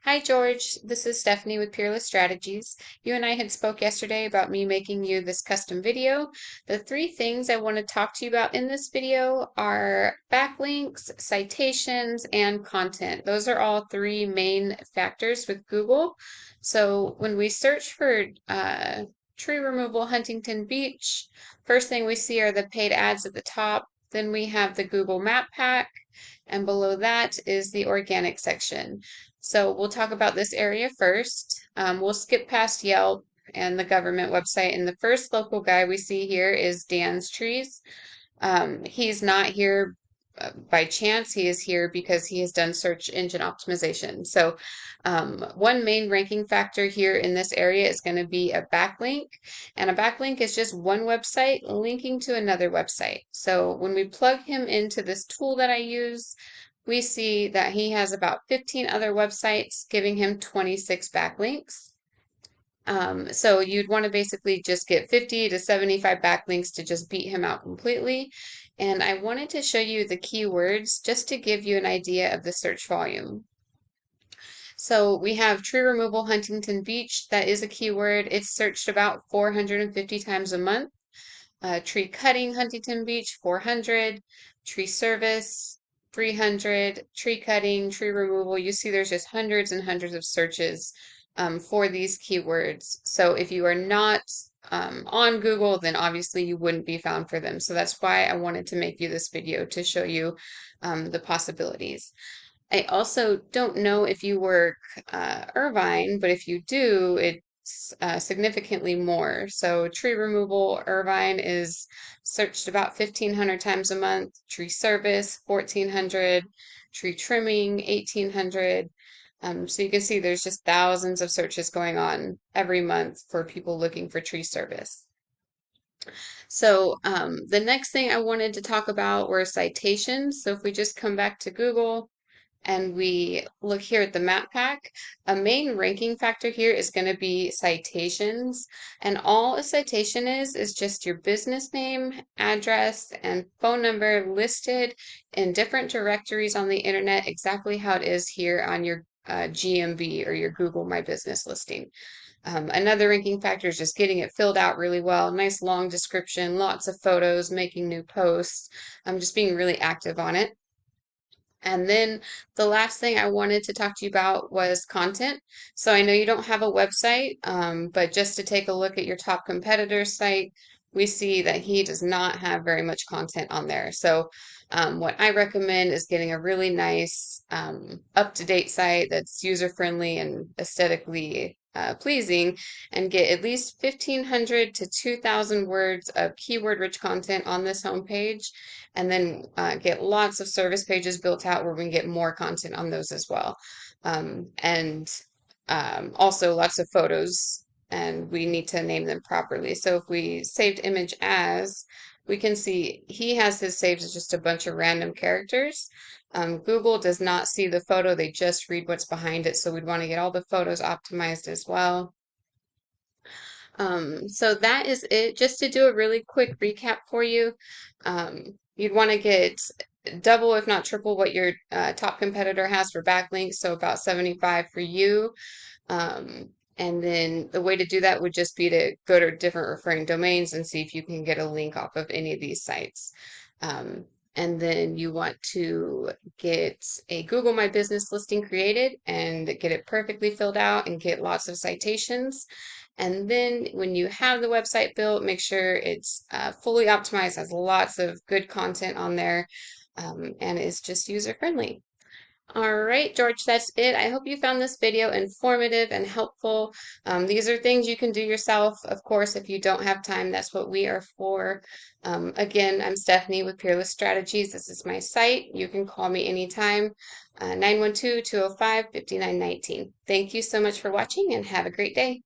Hi, George. This is Stephanie with Peerless Strategies. You and I had spoke yesterday about me making you this custom video. The three things I want to talk to you about in this video are backlinks, citations, and content. Those are all three main factors with Google. So when we search for tree removal Huntington Beach, first thing we see are the paid ads at the top. Then we have the Google Map Pack, and below that is the organic section. So we'll talk about this area first. We'll skip past Yelp and the government website. And the first local guy we see here is Dan's Trees. He's not here by chance. He is here because he has done search engine optimization. So one main ranking factor here in this area is going to be a backlink. And a backlink is just one website linking to another website. So when we plug him into this tool that I use, we see that he has about 15 other websites giving him 26 backlinks. So you'd want to basically just get 50 to 75 backlinks to just beat him out completely. And I wanted to show you the keywords just to give you an idea of the search volume. So we have tree removal Huntington Beach. That is a keyword. It's searched about 450 times a month. Tree cutting Huntington Beach, 400. Tree service, 300. Tree cutting, tree removal. You see there's just hundreds and hundreds of searches for these keywords. So if you are not on Google, then obviously you wouldn't be found for them. So that's why I wanted to make you this video to show you the possibilities. I also don't know if you work Irvine, but if you do, it's significantly more. So tree removal, Irvine is searched about 1,500 times a month. Tree service, 1,400. Tree trimming, 1,800. So you can see there's just thousands of searches going on every month for people looking for tree service. So the next thing I wanted to talk about were citations. So if we just come back to Google, and we look here at the map pack, a main ranking factor here is going to be citations. And all a citation is just your business name, address, and phone number listed in different directories on the internet, exactly how it is here on your GMB or your Google My Business listing. Another ranking factor is just getting it filled out really well. Nice long description, lots of photos, making new posts, just being really active on it. And then the last thing I wanted to talk to you about was content. So I know you don't have a website, but just to take a look at your top competitor's site, we see that he does not have very much content on there. So what I recommend is getting a really nice, up-to-date site that's user-friendly and aesthetically pleasing, and get at least 1,500 to 2,000 words of keyword-rich content on this homepage, and then get lots of service pages built out where we can get more content on those as well. And also lots of photos, and we need to name them properly. So if we saved image as, we can see he has his saved as just a bunch of random characters. Google does not see the photo, they just read what's behind it. So we'd want to get all the photos optimized as well. So that is it. Just to do a really quick recap for you, you'd want to get double, if not triple, what your top competitor has for backlinks, so about 75 for you. And then the way to do that would just be to go to different referring domains and see if you can get a link off of any of these sites. And then you want to get a Google My Business listing created and get it perfectly filled out and get lots of citations. And then when you have the website built, make sure it's fully optimized, has lots of good content on there, and is just user friendly. All right, George, that's it. I hope you found this video informative and helpful. These are things you can do yourself. Of course, if you don't have time, that's what we are for. Again, I'm Stephanie with Peerless Strategies. This is my site. You can call me anytime, 912-205-5919. Thank you so much for watching and have a great day.